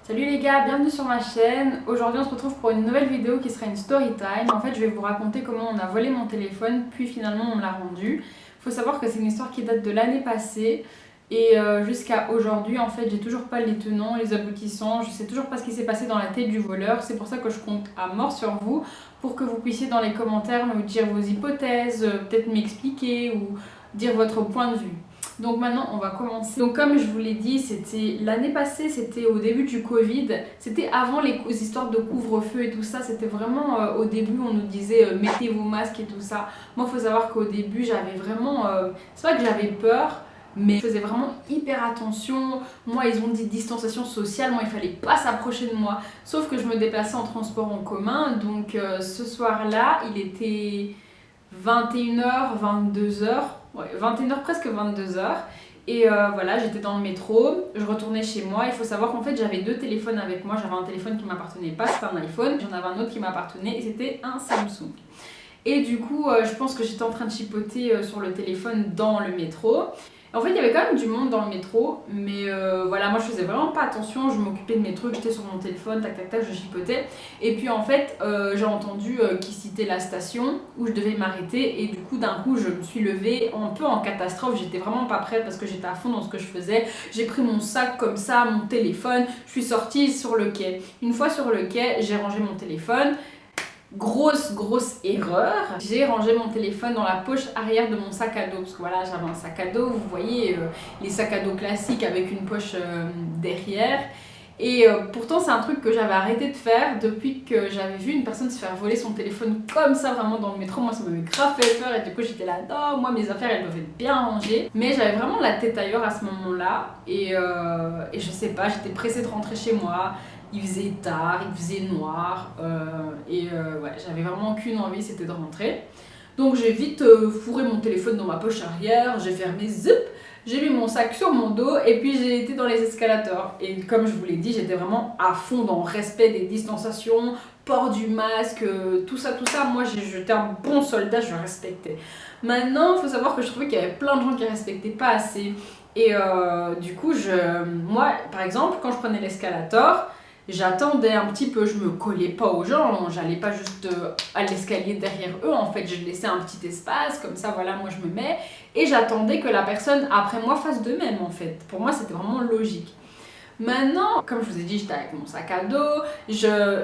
Salut les gars, bienvenue sur ma chaîne. Aujourd'hui on se retrouve pour une nouvelle vidéo qui sera une story time. En fait je vais vous raconter comment on a volé mon téléphone puis finalement on me l'a rendu. Faut savoir que c'est une histoire qui date de l'année passée et jusqu'à aujourd'hui en fait j'ai toujours pas les tenants, les aboutissants, je sais toujours pas ce qui s'est passé dans la tête du voleur. C'est pour ça que je compte à mort sur vous pour que vous puissiez dans les commentaires me dire vos hypothèses, peut-être m'expliquer ou dire votre point de vue. Donc maintenant on va commencer. Donc comme je vous l'ai dit, c'était l'année passée, c'était au début du Covid, c'était avant les histoires de couvre-feu et tout ça, c'était vraiment au début on nous disait mettez vos masques et tout ça. Moi il faut savoir qu'au début j'avais vraiment, c'est pas que j'avais peur, mais je faisais vraiment hyper attention. Moi ils ont dit distanciation sociale, moi il fallait pas s'approcher de moi, sauf que je me déplaçais en transport en commun, donc ce soir-là il était 21h, 22h. Ouais, 21h, presque 22h. Et voilà, j'étais dans le métro, je retournais chez moi. Il faut savoir qu'en fait, j'avais deux téléphones avec moi. J'avais un téléphone qui m'appartenait pas, c'était un iPhone. J'en avais un autre qui m'appartenait et c'était un Samsung. Et du coup, je pense que j'étais en train de chipoter sur le téléphone dans le métro. En fait, il y avait quand même du monde dans le métro, mais voilà, moi je faisais vraiment pas attention, je m'occupais de mes trucs, j'étais sur mon téléphone, tac tac tac, je chipotais. Et puis en fait, j'ai entendu qu'il citait la station où je devais m'arrêter, et du coup, d'un coup, je me suis levée un peu en catastrophe, j'étais vraiment pas prête parce que j'étais à fond dans ce que je faisais. J'ai pris mon sac comme ça, mon téléphone, je suis sortie sur le quai. Une fois sur le quai, j'ai rangé mon téléphone. Grosse erreur, j'ai rangé mon téléphone dans la poche arrière de mon sac à dos parce que voilà j'avais un sac à dos, vous voyez les sacs à dos classiques avec une poche derrière et pourtant c'est un truc que j'avais arrêté de faire depuis que j'avais vu une personne se faire voler son téléphone comme ça vraiment dans le métro. Moi ça m'avait grave fait peur et du coup j'étais là non, moi mes affaires elles doivent être bien rangées, mais j'avais vraiment la tête ailleurs à ce moment là et je sais pas, j'étais pressée de rentrer chez moi. Il faisait tard, il faisait noir ouais, j'avais vraiment qu'une envie, c'était de rentrer. Donc j'ai vite fourré mon téléphone dans ma poche arrière, j'ai fermé zip, j'ai mis mon sac sur mon dos et puis j'ai été dans les escalators. Et comme je vous l'ai dit, j'étais vraiment à fond dans le respect des distanciations, port du masque, tout ça. Moi j'étais un bon soldat, je respectais. Maintenant, il faut savoir que je trouvais qu'il y avait plein de gens qui respectaient pas assez. Et du coup, moi par exemple, quand je prenais l'escalator, j'attendais un petit peu, je me collais pas aux gens, j'allais pas juste à l'escalier derrière eux, en fait je laissais un petit espace, comme ça voilà, moi je me mets, et j'attendais que la personne après moi fasse de même en fait. Pour moi c'était vraiment logique. Maintenant, comme je vous ai dit, j'étais avec mon sac à dos,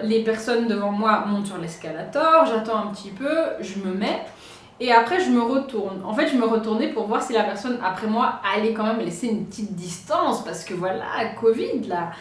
les personnes devant moi montent sur l'escalator, j'attends un petit peu, je me mets, et après je me retourne. En fait je me retournais pour voir si la personne après moi allait quand même laisser une petite distance, parce que voilà, Covid là.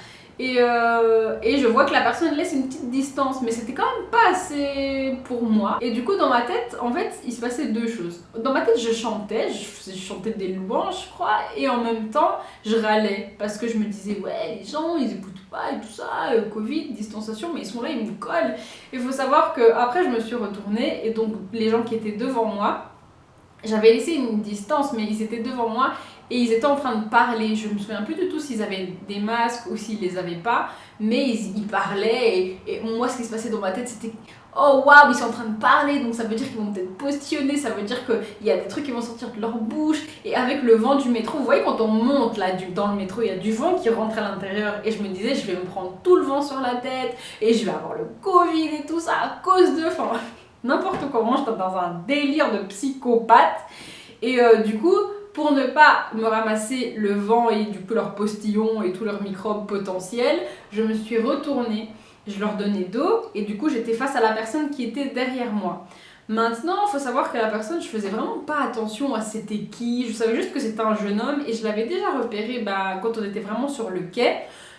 Et je vois que la personne laisse une petite distance, mais c'était quand même pas assez pour moi. Et du coup dans ma tête, en fait, il se passait deux choses. Dans ma tête, je chantais des louanges, je crois, et en même temps, je râlais. Parce que je me disais, ouais, les gens, ils écoutent pas et tout ça, Covid, distanciation, mais ils sont là, ils me collent. Il faut savoir que après je me suis retournée, et donc les gens qui étaient devant moi, j'avais laissé une distance, mais ils étaient devant moi et ils étaient en train de parler. Je me souviens plus du tout s'ils avaient des masques ou s'ils les avaient pas, mais ils parlaient et moi ce qui se passait dans ma tête c'était oh waouh, ils sont en train de parler, donc ça veut dire qu'ils vont peut-être postillonner, ça veut dire qu'il y a des trucs qui vont sortir de leur bouche. Et avec le vent du métro, vous voyez quand on monte là dans le métro, il y a du vent qui rentre à l'intérieur et je me disais je vais me prendre tout le vent sur la tête et je vais avoir le Covid et tout ça à cause de... Enfin, n'importe comment, j'étais dans un délire de psychopathe. Et du coup, pour ne pas me ramasser le vent et du coup leurs postillons et tous leurs microbes potentiels, je me suis retournée, je leur donnais dos et du coup j'étais face à la personne qui était derrière moi. Maintenant, il faut savoir que la personne, je faisais vraiment pas attention à c'était qui, je savais juste que c'était un jeune homme et je l'avais déjà repéré quand on était vraiment sur le quai.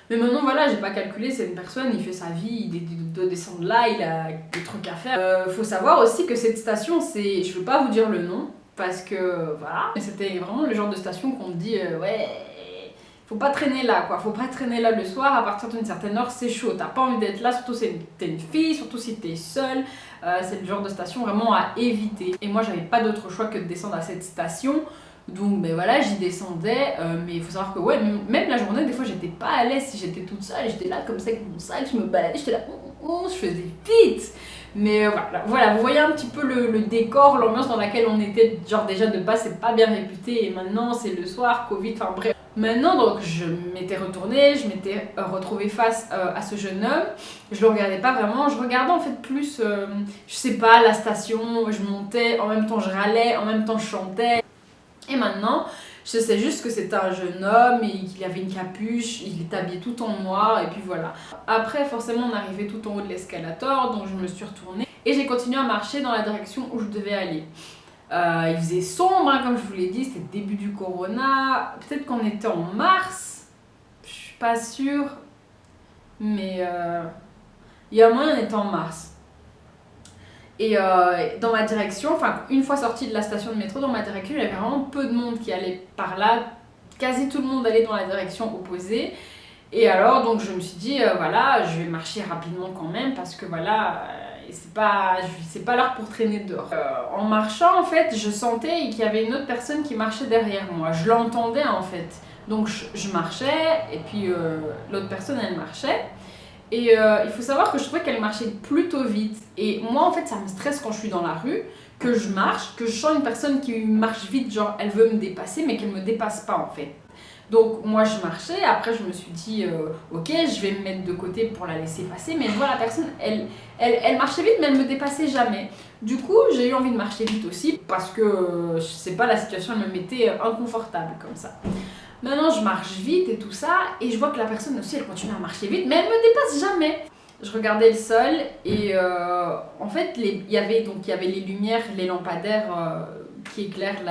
Mais maintenant voilà, j'ai pas calculé, c'est une personne, il fait sa vie, il doit descendre là, il a des trucs à faire. Faut savoir aussi que cette station, je veux pas vous dire le nom, parce que voilà, mais c'était vraiment le genre de station qu'on me dit ouais, faut pas traîner là quoi, faut pas traîner là le soir, à partir d'une certaine heure c'est chaud, t'as pas envie d'être là, surtout si t'es une fille, surtout si t'es seule, c'est le genre de station vraiment à éviter. Et moi j'avais pas d'autre choix que de descendre à cette station. Donc ben voilà, j'y descendais, mais il faut savoir que ouais, même la journée, des fois j'étais pas à l'aise si j'étais toute seule, j'étais là comme ça avec mon sac, je me baladais, j'étais là, je faisais vite. Mais voilà, vous voyez un petit peu le décor, l'ambiance dans laquelle on était, genre déjà de base c'est pas bien réputé et maintenant c'est le soir, Covid, enfin bref. Maintenant, donc, je m'étais retournée, je m'étais retrouvée face à ce jeune homme. Je le regardais pas vraiment, je regardais en fait plus, je sais pas, la station, je montais, en même temps je râlais, en même temps je chantais. Et maintenant, je sais juste que c'était un jeune homme et qu'il avait une capuche, il était habillé tout en noir et puis voilà. Après, forcément, on arrivait tout en haut de l'escalator, donc je me suis retournée et j'ai continué à marcher dans la direction où je devais aller. Il faisait sombre, hein, comme je vous l'ai dit, c'était le début du corona. Peut-être qu'on était en mars, je suis pas sûre, mais il y a un moyen, on était en mars. Et dans ma direction, enfin une fois sortie de la station de métro, dans ma direction, il y avait vraiment peu de monde qui allait par là. Quasi tout le monde allait dans la direction opposée. Et alors donc je me suis dit, voilà, je vais marcher rapidement quand même parce que voilà, c'est pas l'heure pour traîner dehors. En marchant en fait, je sentais qu'il y avait une autre personne qui marchait derrière moi. Je l'entendais en fait. Donc je marchais et puis l'autre personne elle marchait. Et il faut savoir que je trouvais qu'elle marchait plutôt vite. Et moi, en fait, ça me stresse quand je suis dans la rue, que je marche, que je sens une personne qui marche vite, genre elle veut me dépasser, mais qu'elle me dépasse pas en fait. Donc moi je marchais, après je me suis dit ok, je vais me mettre de côté pour la laisser passer, mais je vois la personne, elle marchait vite, mais elle me dépassait jamais. Du coup, j'ai eu envie de marcher vite aussi, parce que je sais pas, la situation elle me mettait inconfortable comme ça. Maintenant, je marche vite et tout ça, et je vois que la personne aussi, elle continue à marcher vite, mais elle me dépasse jamais. Je regardais le sol et en fait, il y avait les lumières, les lampadaires qui éclairent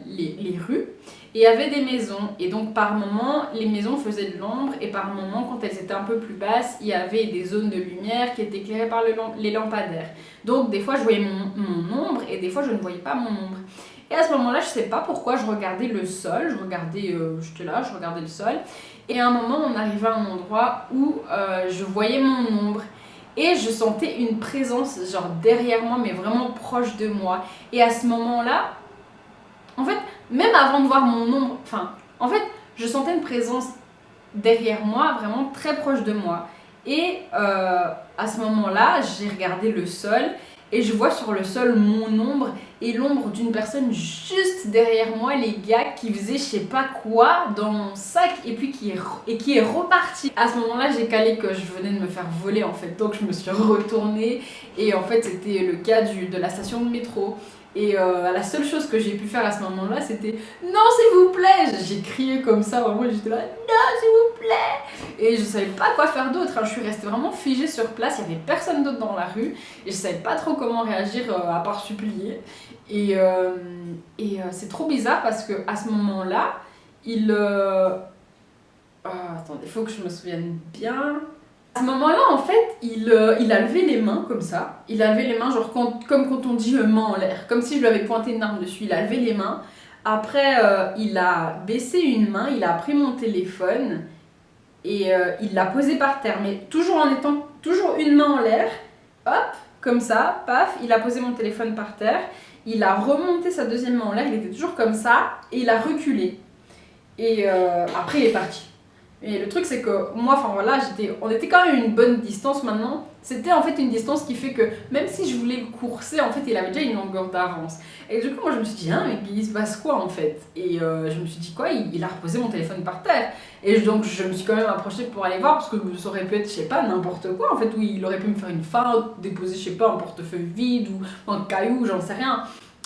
les rues, et il y avait des maisons. Et donc, par moment, les maisons faisaient de l'ombre, et par moment, quand elles étaient un peu plus basses, il y avait des zones de lumière qui étaient éclairées par les lampadaires. Donc, des fois, je voyais mon ombre, et des fois, je ne voyais pas mon ombre. Et à ce moment-là, je sais pas pourquoi, je regardais le sol, j'étais là, je regardais le sol. Et à un moment, on arrivait à un endroit où je voyais mon ombre. Et je sentais une présence, genre derrière moi, mais vraiment proche de moi. Et à ce moment-là, en fait, même avant de voir mon ombre, en fait, je sentais une présence derrière moi, vraiment très proche de moi. Et à ce moment-là, j'ai regardé le sol et je vois sur le sol mon ombre et l'ombre d'une personne juste derrière moi, les gars, qui faisait je sais pas quoi dans mon sac et puis qui est reparti. À ce moment-là, j'ai calé que je venais de me faire voler en fait, donc je me suis retournée et en fait c'était le cas de la station de métro. Et la seule chose que j'ai pu faire à ce moment-là, c'était non, s'il vous plaît. J'ai crié comme ça, vraiment, j'étais là, non, s'il vous plaît. Et je savais pas quoi faire d'autre, hein. Je suis restée vraiment figée sur place, il y avait personne d'autre dans la rue, et je savais pas trop comment réagir à part supplier. Et c'est trop bizarre parce que à ce moment-là, attendez, il faut que je me souvienne bien. À ce moment-là, en fait, il a levé les mains comme ça. Il a levé les mains, genre comme quand on dit main en l'air, comme si je lui avais pointé une arme dessus. Il a levé les mains. Après, il a baissé une main, il a pris mon téléphone et il l'a posé par terre, mais toujours en étant toujours une main en l'air. Hop, comme ça, paf, il a posé mon téléphone par terre. Il a remonté sa deuxième main en l'air, il était toujours comme ça, et il a reculé. Et après, il est parti. Et le truc c'est que moi, enfin voilà, on était quand même à une bonne distance maintenant. C'était en fait une distance qui fait que même si je voulais le courser, en fait il avait déjà une longueur d'avance. Et du coup moi je me suis dit, hein, mais il se passe quoi en fait? Et je me suis dit quoi, il a reposé mon téléphone par terre. Et donc je me suis quand même approchée pour aller voir parce que ça aurait pu être, je sais pas, n'importe quoi en fait, où il aurait pu me faire une feinte, déposer, je sais pas, un portefeuille vide ou un caillou, j'en sais rien.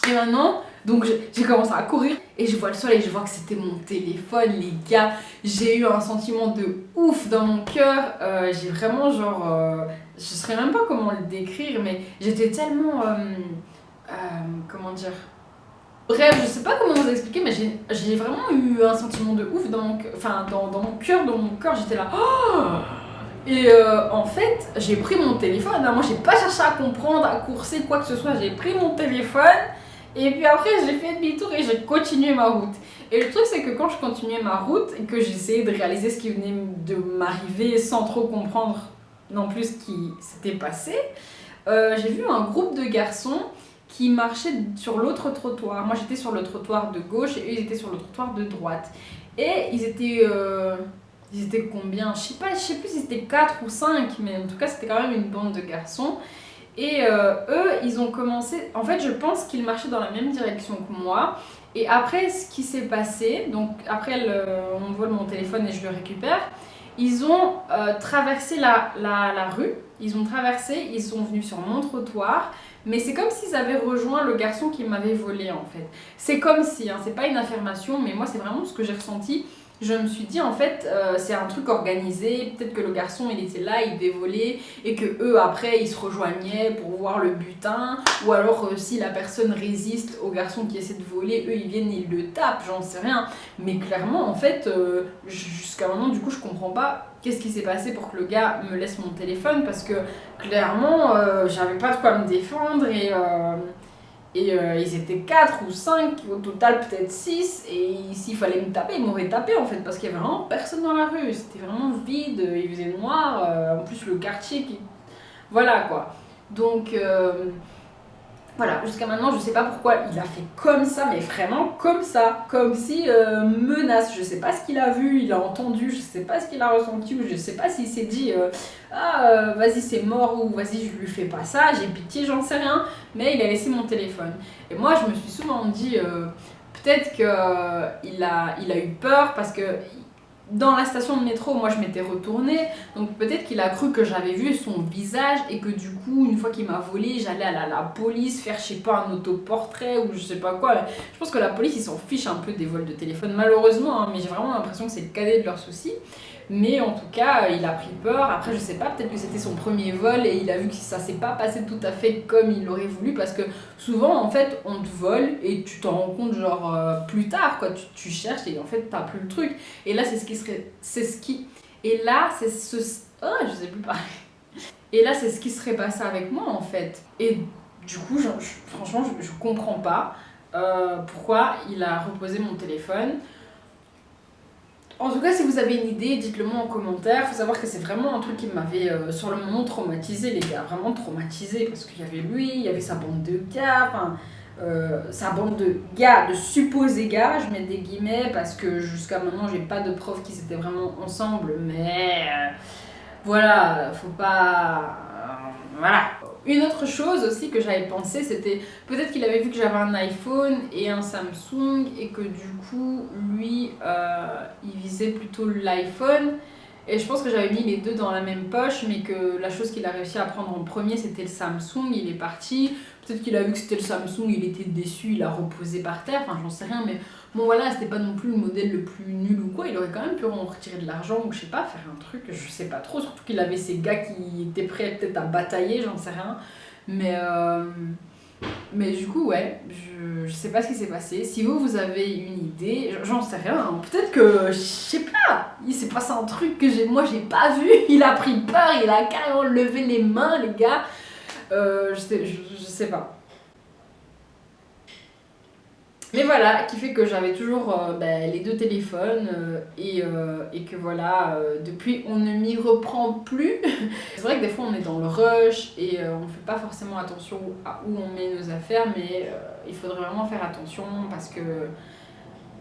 Et maintenant, donc j'ai commencé à courir et je vois le sol et je vois que c'était mon téléphone, les gars. J'ai eu un sentiment de ouf dans mon cœur. J'ai vraiment genre, je saurais même pas comment le décrire, mais j'étais tellement, comment dire. Bref, je sais pas comment vous expliquer, mais j'ai vraiment eu un sentiment de ouf dans mon cœur, dans mon cœur, dans mon corps. J'étais là. Oh, et en fait, j'ai pris mon téléphone. Hein, moi, j'ai pas cherché à comprendre, à courser, quoi que ce soit. J'ai pris mon téléphone. Et puis après, j'ai fait demi-tour et j'ai continué ma route. Et le truc, c'est que quand je continuais ma route et que j'essayais de réaliser ce qui venait de m'arriver sans trop comprendre non plus ce qui s'était passé, j'ai vu un groupe de garçons qui marchaient sur l'autre trottoir. Moi, j'étais sur le trottoir de gauche et eux, ils étaient sur le trottoir de droite. Et ils étaient combien? Je sais plus si c'était 4 ou 5, mais en tout cas, c'était quand même une bande de garçons. Et eux, ils ont commencé... En fait, je pense qu'ils marchaient dans la même direction que moi. Et après, ce qui s'est passé, donc après on me vole mon téléphone et je le récupère, ils ont traversé la rue, ils sont venus sur mon trottoir, mais c'est comme s'ils avaient rejoint le garçon qui m'avait volé en fait. C'est comme si, hein, c'est pas une affirmation, mais moi c'est vraiment ce que j'ai ressenti. Je me suis dit en fait c'est un truc organisé, peut-être que le garçon il était là, il devait voler et que eux après ils se rejoignaient pour voir le butin, ou alors si la personne résiste au garçon qui essaie de voler, eux ils viennent et ils le tapent, j'en sais rien. Mais clairement en fait jusqu'à maintenant du coup je comprends pas qu'est-ce qui s'est passé pour que le gars me laisse mon téléphone, parce que clairement j'avais pas de quoi me défendre et ils étaient 4 ou 5, au total peut-être 6, et s'il fallait me taper, ils m'auraient tapé en fait, parce qu'il y avait vraiment personne dans la rue, c'était vraiment vide, il faisait noir, en plus le quartier qui... Voilà quoi. Donc voilà, jusqu'à maintenant je sais pas pourquoi il a fait comme ça, mais vraiment comme ça, comme si menace, je sais pas ce qu'il a vu, il a entendu, je sais pas ce qu'il a ressenti, ou je sais pas s'il s'est dit vas-y c'est mort, ou vas-y je lui fais pas ça, j'ai pitié, j'en sais rien, mais il a laissé mon téléphone. Et moi je me suis souvent dit peut-être qu'il a eu peur, parce que dans la station de métro, moi je m'étais retournée, donc peut-être qu'il a cru que j'avais vu son visage et que du coup, une fois qu'il m'a volé, j'allais à la police faire, je sais pas, un autoportrait ou je sais pas quoi. Je pense que la police, ils s'en fichent un peu des vols de téléphone, malheureusement, hein, mais j'ai vraiment l'impression que c'est le cadet de leurs soucis. Mais en tout cas, il a pris peur. Après, je sais pas, peut-être que c'était son premier vol et il a vu que ça s'est pas passé tout à fait comme il l'aurait voulu, parce que souvent, en fait, on te vole et tu t'en rends compte genre plus tard, quoi. Tu cherches et en fait, t'as plus le truc. Et là, et là, c'est ce... Oh, je sais plus parler. Et là, c'est ce qui serait passé avec moi, en fait. Et du coup, franchement, je comprends pas pourquoi il a reposé mon téléphone. En tout cas, si vous avez une idée, dites-le moi en commentaire. Faut savoir que c'est vraiment un truc qui m'avait sur le moment traumatisé, les gars, vraiment traumatisé, parce qu'il y avait lui, il y avait sa bande de gars, enfin sa bande de gars, de supposés gars, je mets des guillemets parce que jusqu'à maintenant j'ai pas de preuves qu'ils étaient vraiment ensemble, mais voilà, faut pas... voilà. Une autre chose aussi que j'avais pensé, c'était peut-être qu'il avait vu que j'avais un iPhone et un Samsung et que du coup, lui, il visait plutôt l'iPhone. Et je pense que j'avais mis les deux dans la même poche, mais que la chose qu'il a réussi à prendre en premier, c'était le Samsung, il est parti. Peut-être qu'il a vu que c'était le Samsung, il était déçu, il a reposé par terre, enfin j'en sais rien, mais bon voilà, c'était pas non plus le modèle le plus nul ou quoi, il aurait quand même pu en retirer de l'argent ou je sais pas, faire un truc, je sais pas trop, surtout qu'il avait ces gars qui étaient prêts peut-être à batailler, j'en sais rien. Mais du coup, ouais, je sais pas ce qui s'est passé. Si vous avez une idée, j'en sais rien. Hein. Peut-être que, je sais pas, il s'est passé un truc que moi j'ai pas vu. Il a pris peur, il a carrément levé les mains, les gars. Je sais pas. Mais voilà, qui fait que j'avais toujours les deux téléphones et que voilà, depuis on ne m'y reprend plus. C'est vrai que des fois on est dans le rush et on ne fait pas forcément attention à où on met nos affaires, mais il faudrait vraiment faire attention parce que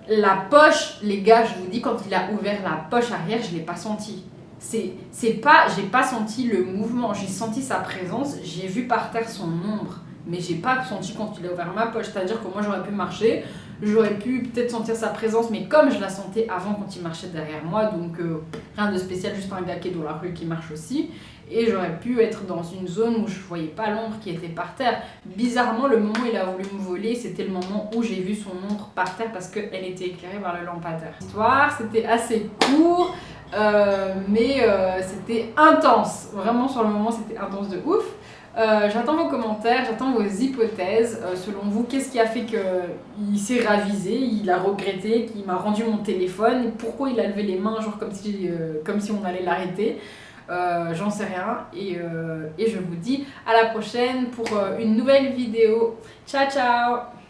la poche, les gars, je vous dis, quand il a ouvert la poche arrière, je ne l'ai pas senti. J'ai pas senti le mouvement, j'ai senti sa présence, j'ai vu par terre son ombre. Mais j'ai pas senti quand il a ouvert ma poche, c'est-à-dire que moi j'aurais pu marcher, j'aurais pu peut-être sentir sa présence, mais comme je la sentais avant quand il marchait derrière moi, donc rien de spécial, juste un gars qui est dans la rue qui marche aussi, et j'aurais pu être dans une zone où je voyais pas l'ombre qui était par terre. Bizarrement, le moment où il a voulu me voler, c'était le moment où j'ai vu son ombre par terre parce qu'elle était éclairée par le lampadaire. L'histoire, c'était assez court, mais c'était intense, vraiment sur le moment c'était intense de ouf. J'attends vos commentaires, j'attends vos hypothèses. Selon vous, qu'est-ce qui a fait qu'il s'est ravisé, il a regretté, qu'il m'a rendu mon téléphone, pourquoi il a levé les mains, genre comme si on allait l'arrêter. J'en sais rien. Et je vous dis à la prochaine pour une nouvelle vidéo. Ciao ciao!